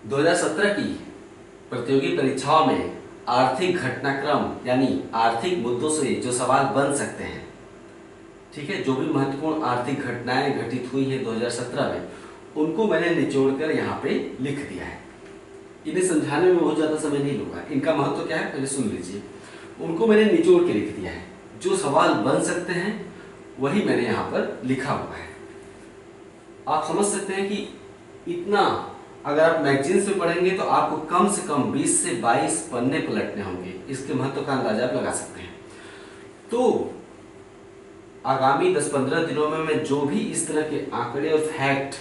2017 की प्रतियोगी परीक्षाओं में आर्थिक घटनाक्रम यानी आर्थिक मुद्दों से जो सवाल बन सकते हैं, ठीक है, जो भी महत्वपूर्ण आर्थिक घटनाएं घटित हुई है 2017 में, उनको मैंने निचोड़कर यहाँ पे लिख दिया है। इन्हें समझाने में बहुत ज़्यादा समय नहीं लूंगा। इनका महत्व क्या है पहले सुन लीजिए। उनको मैंने निचोड़ के लिख दिया है, जो सवाल बन सकते हैं वही मैंने यहाँ पर लिखा हुआ है। आप समझ सकते हैं कि इतना अगर आप मैगजीन्स में पढ़ेंगे तो आपको कम से कम 20 से 22 पन्ने पलटने होंगे। इसके महत्व का अंदाजा आप लगा सकते हैं। तो आगामी 10-15 दिनों में मैं जो भी इस तरह के आंकड़े और फैक्ट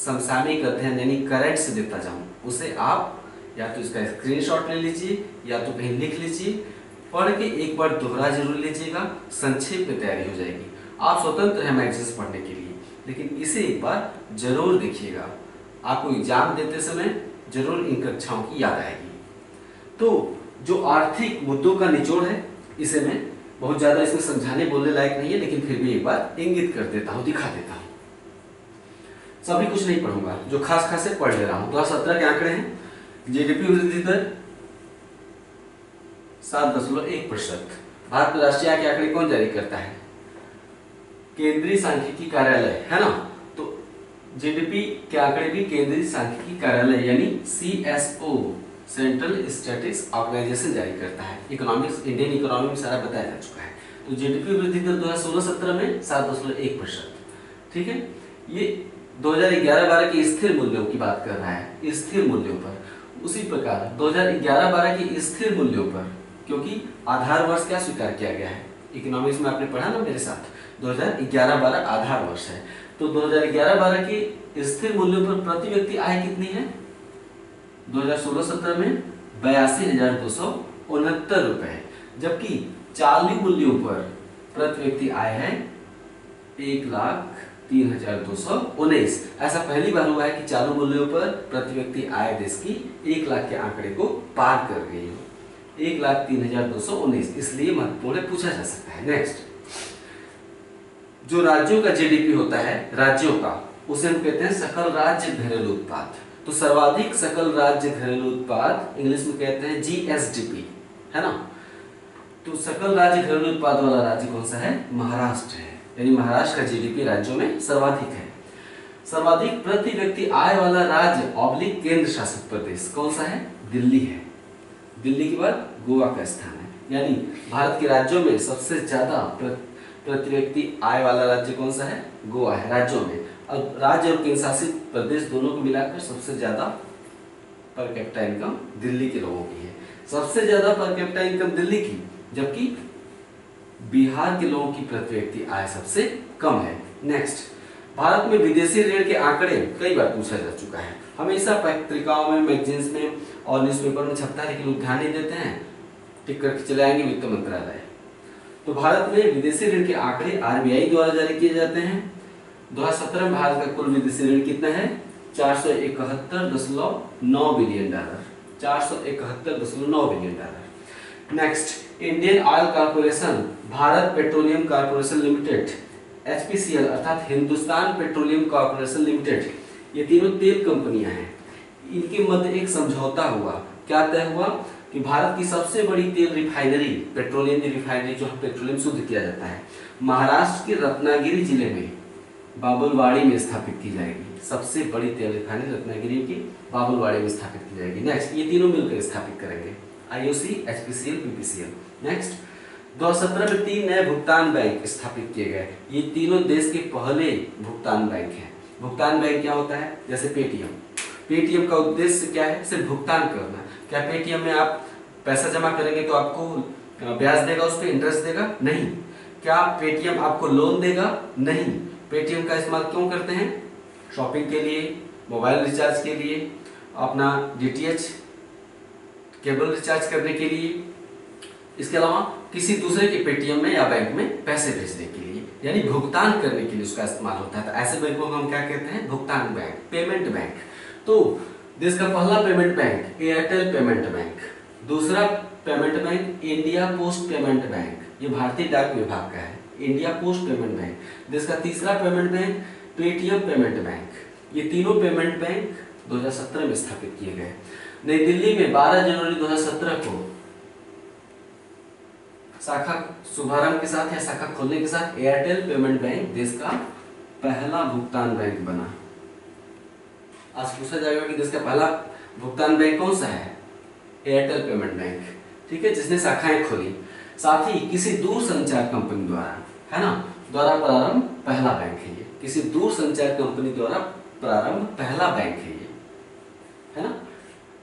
समसामयिक अध्ययन यानी करंट से देता जाऊं, उसे आप या तो इसका स्क्रीनशॉट ले लीजिए या तो कहीं लिख लीजिए, पढ़ के एक बार दोहरा जरूर लीजिएगा, संक्षेप में तैयारी हो जाएगी। आप स्वतंत्र हैं मैगजीन्स पढ़ने के लिए, लेकिन इसे एक बार जरूर देखिएगा। आपको एग्जाम देते समय जरूर इन कक्षाओं की याद आएगी। तो जो आर्थिक मुद्दों का निचोड़ है, इसे मैं बहुत ज्यादा इसमें समझाने बोलने लायक नहीं है, लेकिन फिर भी एक बार इंगित कर देता हूँ, दिखा देता हूँ। सभी कुछ नहीं पढ़ूंगा, जो खास खास पढ़ ले रहा हूँ। 2017 के आंकड़े हैं। जीडीपी वृद्धि दर 7.1%। भारत में राष्ट्रीय आय के आंकड़े कौन जारी करता है? केंद्रीय सांख्यिकी कार्यालय, है ना। तो जीडीपी के आंकड़े भी केंद्रीय सांख्यिकी कार्यालय यानी CSO सेंट्रल स्टैटिस्टिक्स ऑर्गेनाइजेशन जारी करता है। इकोनॉमिक्स, इंडियन इकोनॉमी में सारा बताया जा चुका है। तो जीडीपी वृद्धि दर 2016-17 में 7.1%, ठीक है। ये 2011-12 के स्थिर मूल्यों की बात कर रहा है, स्थिर मूल्यों पर। उसी प्रकार 2011-12 के स्थिर मूल्यों पर, क्योंकि आधार वर्ष क्या स्वीकार किया गया है, इकोनॉमिक्स में आपने पढ़ा ना मेरे साथ, 2011-12 आधार वर्ष है। तो 2011-12 के स्थिर मूल्यों पर प्रति व्यक्ति आय कितनी है? 2016-17 में 82,269 रुपए, जबकि चालू मूल्यों पर प्रति व्यक्ति आय है 1,03,219। ऐसा पहली बार हुआ है कि चालू मूल्यों पर प्रति व्यक्ति आय देश की 1 लाख के आंकड़े को पार कर गई हो। 1,03,219 इसलिए महत्वपूर्ण पूछा जा सकता है। नेक्स्ट, जो राज्यों का जीडीपी होता है, राज्यों का, उसे हम कहते हैं सकल राज्य घरेलू उत्पाद। तो सर्वाधिक सकल राज्य घरेलू उत्पाद इंग्लिश में कहते हैं GSDP, है ना। तो सकल राज्य घरेलू उत्पाद वाला राज्य कौन सा है? महाराष्ट्र है, यानी महाराष्ट्र का जीडीपी राज्यों में सर्वाधिक है। सर्वाधिक प्रति व्यक्ति आय वाला राज्य ऑब्लिक केंद्र शासित प्रदेश कौन सा है? दिल्ली है। दिल्ली के बाद गोवा का स्थान है, यानी भारत के राज्यों में सबसे ज्यादा प्रति व्यक्ति आय वाला राज्य कौन सा है? गोवा है राज्यों में। और राज्य और केंद्र शासित प्रदेश दोनों को मिलाकर सबसे ज्यादा पर कैपिटा इनकम दिल्ली के लोगों की है। सबसे ज्यादा पर कैपिटा इनकम दिल्ली की, जबकि बिहार के लोगों की प्रति व्यक्ति आय सबसे कम है। नेक्स्ट, भारत में विदेशी ऋण के आंकड़े कई बार पूछा जा चुका है। हमेशा पत्रिकाओं में, मैगजीन्स में और न्यूज़पेपर में छपता है, लेकिन लोग ध्यान नहीं देते हैं, टिक करके चले आएंगे वित्त मंत्रालय। तो भारत में विदेशी ऋण के आंकड़े RBI द्वारा जारी किए जाते हैं। 2017 में भारत का कुल विदेशी ऋण कितना है? $471.9 billion. 471.9 billion. Next, Indian oil corporation, Bharat petroleum corporation limited, HPCL अर्थात हिंदुस्तान पेट्रोलियम कॉर्पोरेशन लिमिटेड, ये तीनों तेल कंपनियां हैं। इनके मध्य एक समझौता हुआ। क्या तय हुआ? कि भारत की सबसे बड़ी तेल रिफाइनरी, पेट्रोलियम रिफाइनरी, जो पेट्रोलियम शुद्ध किया जाता है, महाराष्ट्र के रत्नागिरी जिले में बाबुलवाड़ी में स्थापित की जाएगी। सबसे बड़ी तेल रिफाइनरी रत्नागिरी की बाबुलवाड़ी में स्थापित की जाएगी। नेक्स्ट, ये तीनों मिलकर स्थापित करेंगे, IOC, HPCL, PPCL। नेक्स्ट, 2017 में 3 नए भुगतान बैंक स्थापित किए गए। ये तीनों देश के पहले भुगतान बैंक हैं। भुगतान बैंक क्या होता है? जैसे पेटीएम का उद्देश्य क्या है? सिर्फ भुगतान करना। क्या पेटीएम में आप पैसा जमा करेंगे तो आपको ब्याज देगा, उस पर इंटरेस्ट देगा? नहीं। क्या पेटीएम आपको लोन देगा? नहीं। पेटीएम का इस्तेमाल क्यों करते हैं? शॉपिंग के लिए, मोबाइल रिचार्ज के लिए, अपना DTH केबल रिचार्ज करने के लिए, इसके अलावा किसी दूसरे के पेटीएम में या बैंक में पैसे भेजने के लिए, यानी भुगतान करने के लिए उसका इस्तेमाल होता है। तो ऐसे बैंकों को हम क्या कहते हैं? भुगतान बैंक, पेमेंट बैंक। तो देश का पहला payment bank Airtel payment bank, दूसरा payment bank India post payment bank, ये भारतीय डाक विभाग का है, इंडिया पोस्ट पेमेंट बैंक। देश का तीसरा payment bank Paytm payment bank. ये तीनों पेमेंट बैंक 2017 में स्थापित किए गए। नई दिल्ली में 12 जनवरी 2017 को शाखा शुभारंभ के साथ या शाखा खोलने के साथ एयरटेल पेमेंट बैंक देश का पहला भुगतान बैंक बना। आज पूछा जाएगा कि देश का पहला भुगतान बैंक कौन सा है? एयरटेल पेमेंट बैंक, ठीक है, जिसने शाखाएं खोली। साथ ही किसी दूर संचार कंपनी द्वारा, है ना, प्रारंभ पहला बैंक है ये। किसी दूर संचार कंपनी द्वारा प्रारंभ पहला बैंक है ये, है ना।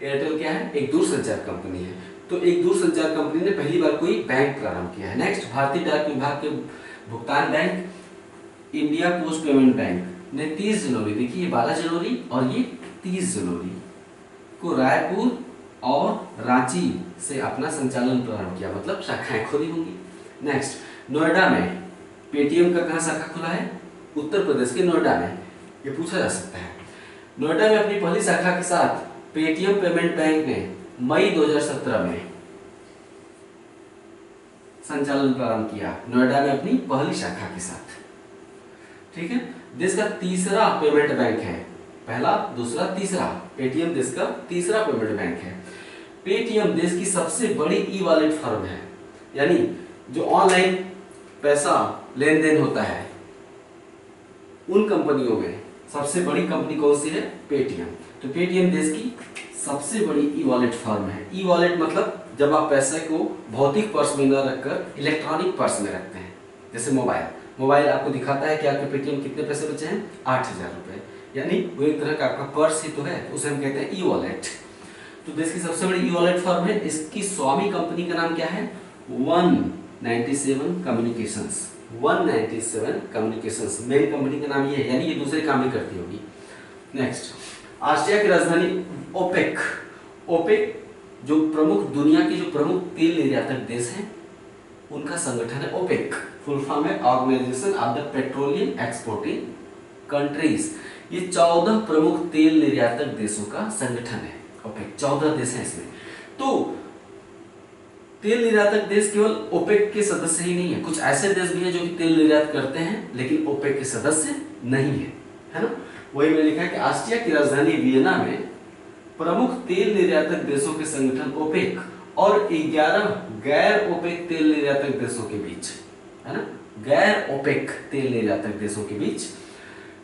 एयरटेल क्या है? एक दूर संचार कंपनी है। तो एक दूर संचार कंपनी ने पहली बार कोई बैंक प्रारंभ किया है। नेक्स्ट, भारतीय डाक विभाग के भुगतान bank India post payment bank ने 30 जनवरी, देखिए 12 जनवरी और ये 30 जनवरी को रायपुर और रांची से अपना संचालन प्रारंभ किया, मतलब शाखाएं खोली होंगी। नेक्स्ट, नोएडा में पेटीएम का कहां शाखा खुला है? उत्तर प्रदेश के नोएडा में। ये पूछा जा सकता है। नोएडा में अपनी पहली शाखा के साथ पेटीएम पेमेंट बैंक ने मई 2017 में संचालन प्रारंभ किया। नोएडा में अपनी पहली शाखा के साथ, ठीक है। देश का तीसरा पेमेंट बैंक है, पहला, दूसरा, तीसरा। पेटीएम देश का तीसरा पेमेंट बैंक है। पेटीएम देश की सबसे बड़ी ई वॉलेट फर्म है, यानी जो ऑनलाइन पैसा लेन देन होता है उन कंपनियों में सबसे बड़ी कंपनी कौन सी है? पेटीएम। तो पेटीएम देश की सबसे बड़ी ई वॉलेट फर्म है। ई वॉलेट मतलब जब आप पैसे को भौतिक पर्स में न रखकर इलेक्ट्रॉनिक पर्स में रखते हैं, जैसे मोबाइल आपको दिखाता है कि आपके पेटीएम कितने पैसे बचे हैं, 8000 रुपए, यानी वो एक तरह का आपका पर्स ही तो है, उसे हम कहते हैं ई वॉलेट। तो देश की सबसे बड़ी ई वॉलेट फर्म है। इसकी स्वामी कंपनी का नाम क्या है? 197 कम्युनिकेशंस। 197 कम्युनिकेशंस मेन कंपनी का नाम ये है, यानी ये दूसरे काम भी करती होगी। नेक्स्ट, आसिया की राजधानी ओपेक। ओपेक जो प्रमुख, दुनिया के जो प्रमुख तेल निर्यातक देश हैं उनका संगठन है ओपेक। फुल फॉर्म है organisation of the petroleum exporting countries. ये 14 प्रमुख तेल निर्यातक देशों का संगठन है ओपेक। 14 देश हैं इसमें। तो तेल निर्यातक देश केवल ओपेक के सदस्य ही नहीं है, कुछ ऐसे देश भी हैं जो कि तेल निर्यात करते हैं लेकिन ओपेक के सदस्य नहीं है ना। वही मैंने लिखा है कि आस्ट्रिया की राजधानी वियना में प्रमुख तेल निर्यातक देशों के संगठन ओपेक और 11 गैर ओपेक तेल निर्यातक देशों के बीच, है ना, गैर ओपेक तेल निर्यातक देशों के बीच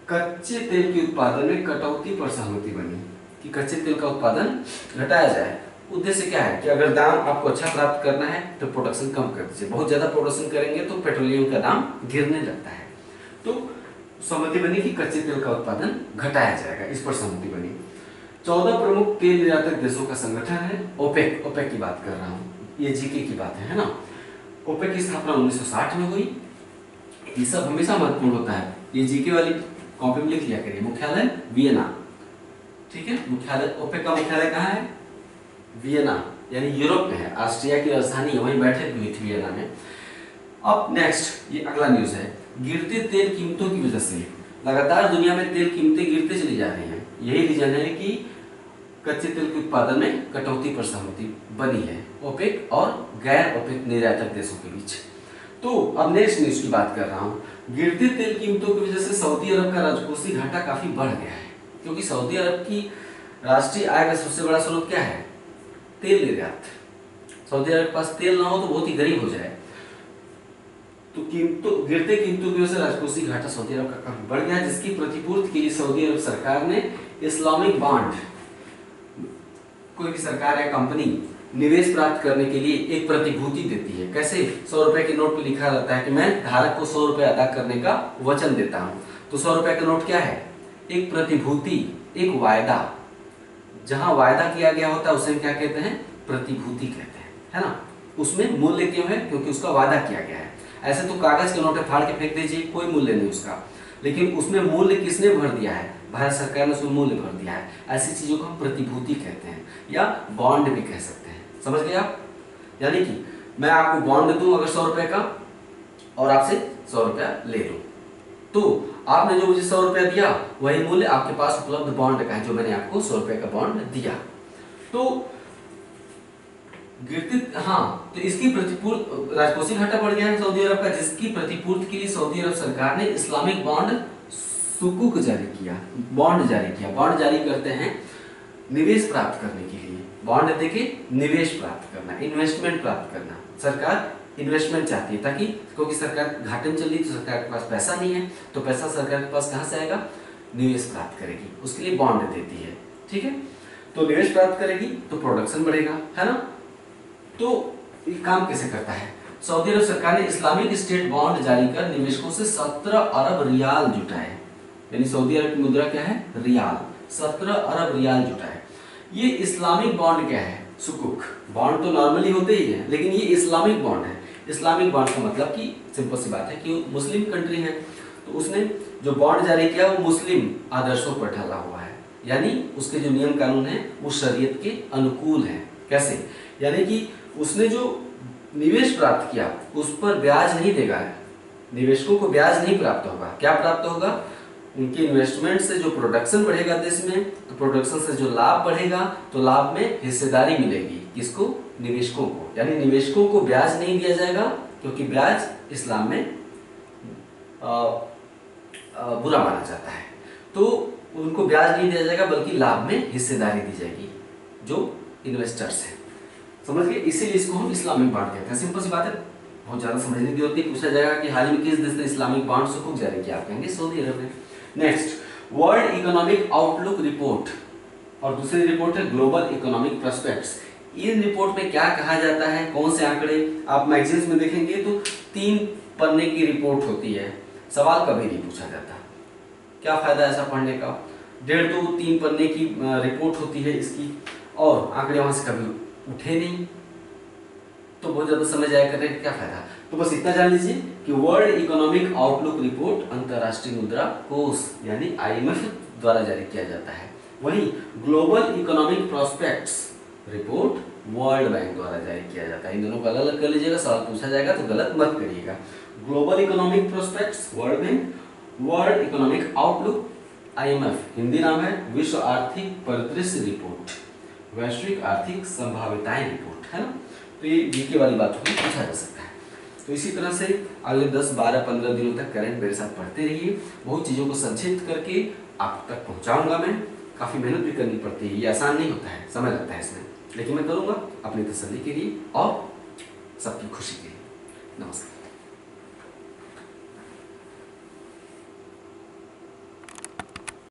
कच्चे तेल के उत्पादन में कटौती पर सहमति बनी कि कच्चे तेल का उत्पादन घटाया जाए। उद्देश्य क्या है कि अगर दाम आपको अच्छा प्राप्त करना है तो प्रोडक्शन कम कर दीजिए। बहुत ज्यादा प्रोडक्शन करेंगे तो पेट्रोलियम का दाम गिरने लगता है। तो सहमति बनी कि कच्चे तेल का उत्पादन घटाया जाएगा, इस पर सहमति बनी। 14 प्रमुख तेल निर्यातक देशों का संगठन है ओपेक। ओपेक की बात कर रहा हूँ, ये जीके की बात है ना। ओपेक की स्थापना 1960 में हुई। ये सब हमेशा महत्वपूर्ण होता है, ये जीके वाली कॉपी में लिख लिया करिए। मुख्यालय वियना, ठीक है। मुख्यालय, ओपेक का मुख्यालय कहाँ है? वियना, यानी यूरोप में है। ऑस्ट्रिया की राजधानी वहीं बैठक हुई थी वियना में। अब नेक्स्ट, ये अगला न्यूज है। गिरते तेल कीमतों की वजह से लगातार दुनिया में तेल कीमतें गिरते चली जा रही हैं। यही रीजन है कि कच्चे तेल के उत्पादन में कटौती पर सहमति बनी है ओपेक और गैर ओपेक निर्यातक देशों के बीच। तो अब नेक्स्ट न्यूज की बात कर रहा हूँ। गिरते तेल कीमतों की वजह से सऊदी अरब का राजकोषीय घाटा काफी बढ़ गया है, क्योंकि सऊदी अरब की राष्ट्रीय आय का सबसे बड़ा स्रोत क्या है? तेल निर्यात। सऊदी अरब के पास तेल ना हो तो बहुत ही गरीब हो जाए। तो गिरते कीमतों की वजह से राजकोषीय घाटा सऊदी अरब का काफी बढ़ गया है, जिसकी प्रतिपूर्ति के लिए सऊदी अरब सरकार ने इस्लामिक बॉन्ड, कोई भी सरकार या कंपनी निवेश प्राप्त करने के लिए एक प्रतिभूति देती है। कैसे? 100 रुपए के नोट पे लिखा रहता है कि मैं धारक को 100 रुपए अदा करने का वचन देता हूं। तो 100 रुपए का नोट क्या है? एक प्रतिभूति, एक वायदा। जहां वायदा किया गया होता है उसे क्या कहते हैं? प्रतिभूति कहते हैं, है ना। उसमें मूल्य क्यों है? क्योंकि उसका वादा किया गया है। ऐसे तो कागज के नोट फाड़ के फेंक दीजिए, कोई मूल्य नहीं उसका, लेकिन उसमें मूल्य किसने भर दिया है? भारत सरकार ने उसमें मूल्य भर दिया है। ऐसी चीजों को हम प्रतिभूति कहते हैं या बॉन्ड भी कह सकते हैं। समझ गए आप? यानी कि मैं आपको बॉन्ड दूं अगर 100 रुपए का और आपसे 100 रुपया ले लूं, तो आपने जो मुझे 100 रुपया दिया वही मूल्य आपके पास उपलब्ध बॉन्ड का है, जो मैंने आपको 100 रुपए का बॉन्ड दिया। तो तो इसकी प्रतिपूर्ति, राजकोषीय घाटा बढ़ गया है सऊदी अरब का, जिसकी प्रतिपूर्ति के लिए सऊदी अरब सरकार ने इस्लामिक बॉन्ड सुकुक जारी किया, बॉन्ड जारी किया। बॉन्ड जारी करते हैं निवेश प्राप्त करने के लिए। बॉन्ड देके निवेश प्राप्त करना, इन्वेस्टमेंट प्राप्त करना। सरकार इन्वेस्टमेंट चाहती है, ताकि क्योंकि सरकार घाटे में चल रही है तो सरकार के पास पैसा नहीं है, तो पैसा सरकार के पास कहाँ से आएगा? निवेश प्राप्त करेगी, उसके लिए बॉन्ड देती है। ठीक है, तो निवेश प्राप्त करेगी तो प्रोडक्शन बढ़ेगा, है ना। तो ये काम कैसे करता है? सऊदी अरब सरकार ने इस्लामिक स्टेट बॉन्ड जारी कर निवेशकों से 17 अरब रियाल जुटाए। यानी सऊदी अरब की मुद्रा क्या है? रियाल। 17 अरब रियाल जुटाए। ये इस्लामिक बॉन्ड क्या है? सुकुक। बॉन्ड तो नॉर्मली होते ही है, लेकिन ये इस्लामिक बॉन्ड है। इस्लामिक बॉन्ड का मतलब कि सिंपल सी बात है कि मुस्लिम कंट्री है, तो उसने जो बॉन्ड जारी किया वो मुस्लिम आदर्शों पर ढला हुआ है, यानी उसके जो नियम कानून है वो शरीयत के अनुकूल है। कैसे? यानी कि उसने जो निवेश प्राप्त किया उस पर ब्याज नहीं देगा, निवेशकों को ब्याज नहीं प्राप्त होगा। क्या प्राप्त होगा? उनके इन्वेस्टमेंट से जो प्रोडक्शन बढ़ेगा देश में, तो प्रोडक्शन से जो लाभ बढ़ेगा तो लाभ में हिस्सेदारी मिलेगी। किसको? निवेशकों को। यानी निवेशकों को ब्याज नहीं दिया जाएगा, क्योंकि ब्याज इस्लाम में बुरा माना जाता है। तो उनको ब्याज नहीं दिया जाएगा, बल्कि लाभ में हिस्सेदारी दी जाएगी जो इन्वेस्टर्स हैं। समझ गए? इसीलिए इसको हम इस्लामिक बॉन्ड कहते हैं। सिंपल सी बात है, बहुत ज्यादा समझने की जरूरत नहीं। पूछा जाएगा कि हाल ही में किस देश ने इस्लामिक बॉन्ड सुकुक जारी किया? आप कहेंगे सऊदी अरब ने। Next, world economic outlook report और दूसरी रिपोर्ट है ग्लोबल इकोनॉमिक प्रोस्पेक्ट्स। इन रिपोर्ट में क्या कहा जाता है? कौन से आंकड़े? आप मैगजीन्स में देखेंगे तो 3 पन्ने की रिपोर्ट होती है, सवाल कभी नहीं पूछा जाता। क्या फायदा ऐसा पढ़ने का? 1.5-3 पन्ने की रिपोर्ट होती है इसकी, और आंकड़े वहां से कभी उठे नहीं, तो बहुत ज्यादा समझ आया करने का क्या फायदा। तो बस इतना जान लीजिए कि वर्ल्ड इकोनॉमिक आउटलुक रिपोर्ट अंतरराष्ट्रीय मुद्रा कोष यानी IMF द्वारा जारी किया जाता है। वहीं global economic prospects report world bank द्वारा जारी किया जाता है। इन दोनों को अलग अलग कर लीजिएगा, सवाल पूछा जाएगा तो गलत मत करिएगा। Global economic prospects world bank, world economic outlook IMF, Hindi नाम है विश्व आर्थिक परिदृश्य रिपोर्ट, वैश्विक आर्थिक संभाव्यताएं रिपोर्ट, है ना। तो ये जीके वाली बातों को पूछा जा सकता है। तो इसी तरह से अगले 10, 12, 15 दिनों तक करंट मेरे साथ पढ़ते रहिए। बहुत चीज़ों को संक्षिप्त करके आप तक पहुंचाऊंगा मैं। काफ़ी मेहनत भी करनी पड़ती है, ये आसान नहीं होता है, समय लगता है इसमें, लेकिन मैं करूंगा अपनी तसल्ली के लिए और सबकी खुशी के लिए। नमस्कार।